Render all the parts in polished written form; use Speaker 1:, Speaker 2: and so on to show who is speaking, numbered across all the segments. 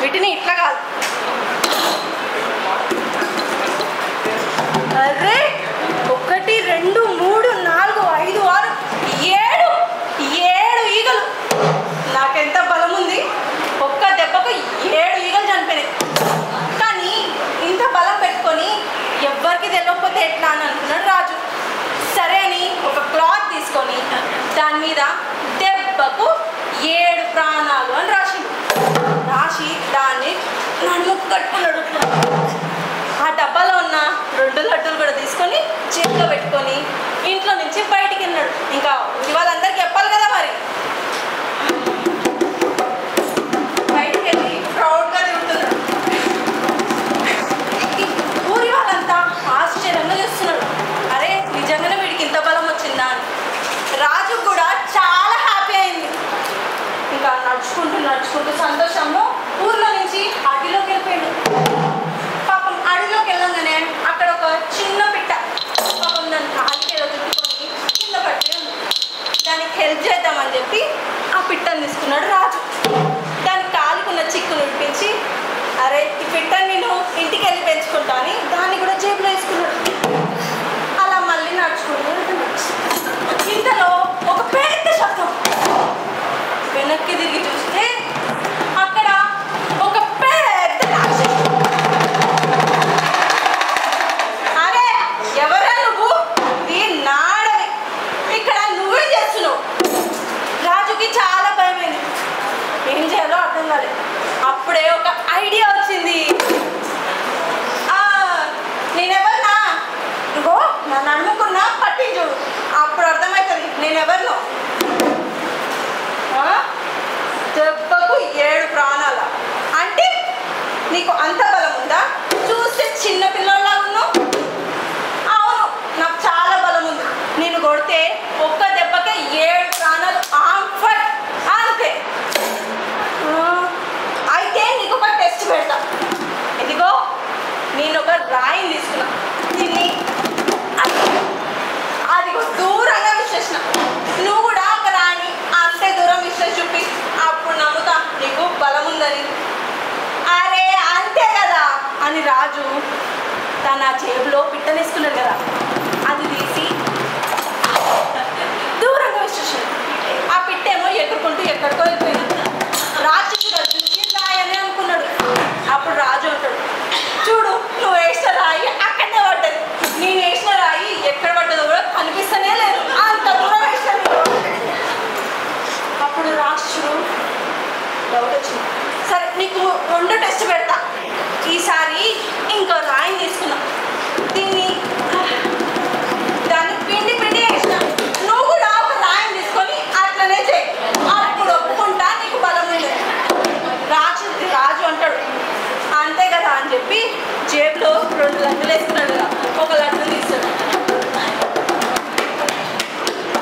Speaker 1: వీటిని ఇట్లా కాదు, అరే 1 2 3 4 5 6 7 ఈగలు. నాకెంత బలం ఉంది, ఒక్క దెబ్బకు 7 ఈగలు చనిపోయినాయి. కానీ ఇంత బలం పెట్టుకొని ఎవ్వరికి తెలియకపోతే ఎట్లా అని అనుకున్నాడు రాజు. సరే అని ఒక క్లాత్ తీసుకొని దాని మీద దెబ్బకు 7 ప్రాణాలు అని రాసి దాన్ని నడుముకు కట్టుకున్నాడు. ఆ డబ్బాలో ఉన్న 2 లడ్డూలు కూడా తీసుకొని చేతిలో పెట్టుకొని ఇంట్లో నుంచి బయటికి వెళ్ళాడు. ఇంకా వాళ్ళందరికీ చెప్పాలి కదా, మరి బయటికి వెళ్ళి ప్రౌడ్గా తిరుగుతున్నాడు. ఊరి వాళ్ళంతా ఆశ్చర్యంగా చూస్తున్నాడు. అరే నిజంగానే వీడికి ఇంత బలం వచ్చిందా అని. రాజు కూడా చాలా హ్యాపీ అయింది. ఇంకా నడుచుకుంటూ సంతోషంలో ఊర్లో నుంచి అడవిలోకి వెళ్ళిపోయాడు. పాపం అడవిలోకి వెళ్ళగానే అక్కడ ఒక చిన్న పిట్ట పాపం దాన్ని కాలికి ఏదో చుట్టుకొని కింద పట్టి ఉంది. దానికి హెల్ప్ చేద్దామని చెప్పి ఆ పిట్టని తీసుకున్నాడు రాజు. దాని కాలుకున్న చిక్కును విడిపించి, అరే ఈ పిట్టని నేను ఇంటికి వెళ్ళి పెంచుకుంటా అని దాన్ని కూడా జేబులో వేసుకున్నాడు. అలా మళ్ళీ నడుచుకుంటూ ఇంతలో ఒక పెద్ద శబ్దం. వెనక్కి తిరిగి చూస్తే అక్కడ ఒక పెద్ద రాక్షసుడు. అరే ఎవరా నువ్వు? ఈ నాడవి ఇక్కడ నువ్వే చేస్తున్నావు. రాజుకి చాలా భయమైంది, ఏం చేయాలో అర్థం కాలేదు. అప్పుడే ఒక ఐడియా వచ్చింది. నేనెవరినా, ఇంకో నన్ను అనుకున్నా పట్టించు, అప్పుడు అర్థమవుతుంది నేనెవరినో. దెబ్బకు 7 ప్రాణాల అంటే నీకు అంత బలం ఉందా? చూస్తే చిన్న పిల్లల్లా ఉన్నావు. అవును, నాకు చాలా బలం ఉంది. నేను కొడితే ఒక్క దెబ్బకే 7 ప్రాణాలు ఆంఫట్ అంతే. అయితే నీకు ఒక టెస్ట్ పెడతా. ఇదిగో నేను ఒక రాయిని తీసుకున్నా, దీన్ని అదిగో దూరంగా విశ్లేషణ. నువ్వు కూడా ఒక రాయిని అంతే దూరం విశ్లేష చూపి, అప్పుడు నమ్ముతా నీకు బలం ఉందని. అరే అంతే కదా అని రాజు తన జేబులో పిట్టనేసుకున్నాడు కదా, అది తీసి దూరంగా విశ్లేషణ. ఆ పిట్టేమో ఎగురుకుంటూ ఎక్కడికో వెళ్ళిపోయింది. రాక్షసుడు చూసి రాయని అనుకున్నాడు. అప్పుడు రాజు అంటాడు, చూడు నువ్వు వేసిన రాయి అక్కడనే పడ్డది, నేను వేసిన రాయి ఎక్కడ పడ్డదో కూడా కనిపిస్తూనే లేదు, అంత దూరం వేసాను. అప్పుడు రాక్షసుడు డౌట్ వచ్చింది. సరే నీకు 2 టెస్ట్ పెడతా. ఈసారి ఇంకో రాయిని తీసుకున్నా, దాన్ని పిండి వేసిన. నువ్వు కూడా ఒక రాయిని తీసుకొని అట్లనే చేయి, అప్పుడు ఒప్పుకుంటా నీకు బలం ఉంది. రాజు అంటాడు, అంతే కదా అని చెప్పి జేబులో 2 లడ్డూలు వేసుకున్నాడు. ఒక లడ్డు తీస్తాడు.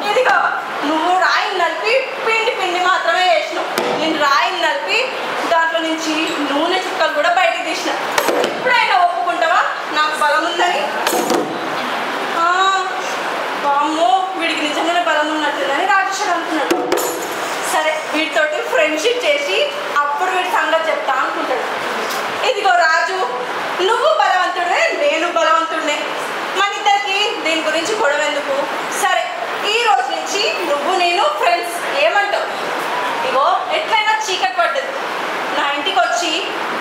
Speaker 1: ఇదిగో నువ్వు రాయిని నలిపి పిండి మాత్రమే వేసినావు, నేను రాయిని నలిపి దాంట్లో నుంచి నూనె చుక్కలు కూడా బయటకు తీసిన. ఇప్పుడైనా ఒప్పుకుంటావా నాకు బలం ఉందని? అమ్మో వీడికి నిజంగానే బలం ఉన్నట్టుందని రాక్షసుడు అనుకున్నాడు. సరే వీటితోటి ఫ్రెండ్షిప్ చేసి అప్పుడు వీడి సంగతి చెప్తా అనుకుంటాడు. ఇదిగో రాజు, నువ్వు బలవంతుడే, నేను బలవంతుడినే, మన ఇద్దరికి దీని గురించి గొడవ ఎందుకు? సరే ఈ రోజు నుంచి నువ్వు నేను ఫ్రెండ్స్, ఏమంటావు? ఇగో ఎట్లయినా చీకటి పడ్డది, నా ఇంటికి వచ్చి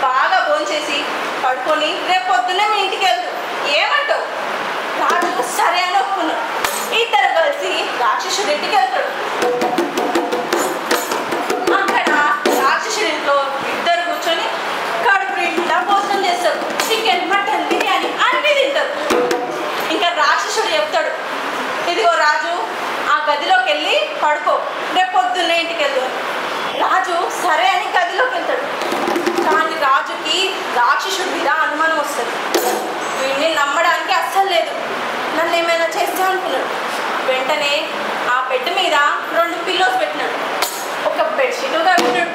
Speaker 1: బాగా భోంచేసి పడుకొని రేపు పొద్దున్నే మీ ఇంటికి వెళ్తూ, ఏమంటావు? రాజు సరే అని ఒప్పుకున్నాడు. ఇద్దరు కలిసి రాక్షసుడి ఇంటికి వెళ్తాడు. అక్కడ రాక్షసుడి ఇంట్లో ఇద్దరు కూర్చొని కడుపు నిండా భోజనం చేస్తారు. చికెన్, మటన్, బిర్యానీ అన్నీ తింటారు. ఇంకా రాక్షసుడు చెప్తాడు, ఇదిగో రాజు ఆ గదిలోకి వెళ్ళి పడుకో, రేపు పొద్దున్నే ఇంటికి వెళ్దు. రాజు సరే అని గదిలోకి వెళ్తాడు. కానీ రాజుకి రాక్షసుడి మీద అనుమానం వస్తుంది. వీడిని నమ్మడానికి అస్సలు లేదు, నన్ను ఏమైనా చేస్తా అనుకున్నాడు. వెంటనే ఆ బెడ్ మీద 2 పిల్లోస్ పెట్టినాడు, ఒక బెడ్షీట్ కట్టుకున్నాడు.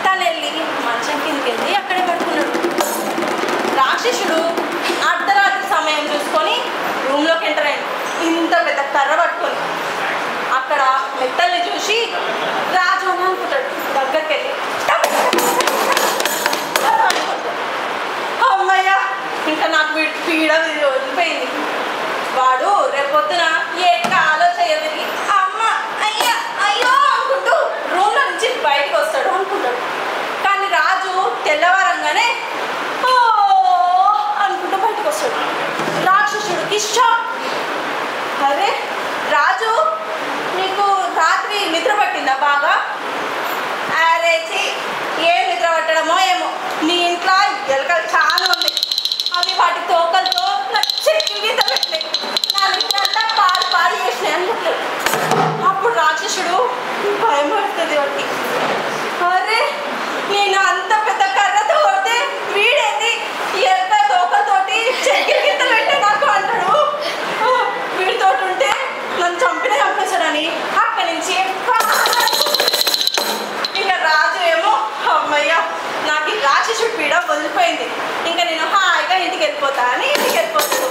Speaker 1: తను వెళ్ళి మంచం కిందకి వెళ్ళి అక్కడే పడుకున్నాడు. రాక్షసుడు అర్ధరాత్రి సమయం చూసుకొని రూమ్లోకి ఎంటర్ అయ్యాడు. ఇంత పెద్ద కర్ర పట్టుకొని అక్కడ మెత్తల్ని చూసి రాజు అని అనుకుంటాడు. దగ్గరికి వెళ్ళి అమ్మయ్య ఇంకా నాకు పీడ వదిలిపోయింది. వాడు రేపొద్దున కాలో చేయవిరిగి అమ్మ అయ్యా అయ్యో అనుకుంటూ రూమ్లో నుంచి బయటకు వస్తాడు అనుకుంటాడు. కానీ రాజు తెల్లవారంగానే ఓ అనుకుంటూ బయటకు వస్తాడు. రాక్షసుడికి షాక్. అరే రాజు, నీకు రాత్రి నిద్ర పట్టిందా బాగా? అరేచి ఏం నిద్ర పట్టడమో ఏమో, నీ ఇంట్లో ఎలుకలు చాలా ఉన్నాయి, అవి వాటి తోకలతో చెక్కి గీత పెట్టినాయి, నా నిద్ర అంతా పాడు పాడు చేసినాయి అనుకుంటాడు. అప్పుడు రాక్షసుడు భయం పడుతుంది వాడికి. అరే నేను అంత పెద్ద కర్రతో కొడితే వీడేంది ఎలుక తోకలతోటి చెక్కి గీత పెట్టే నాకు అంటాడు. వీడితో ఉంటే నన్ను చంపేస్తాడని అక్కడి నుంచి ఇంకా రాజు ఏమో అమ్మయ్య నాకు ఈ రాక్షసుడి పీడ వదిలిపోయింది, ఇంకా నేను హాయిగా ఇంటికి వెళ్ళిపోతా అని ఇంటికి వెళ్ళిపోతాడు.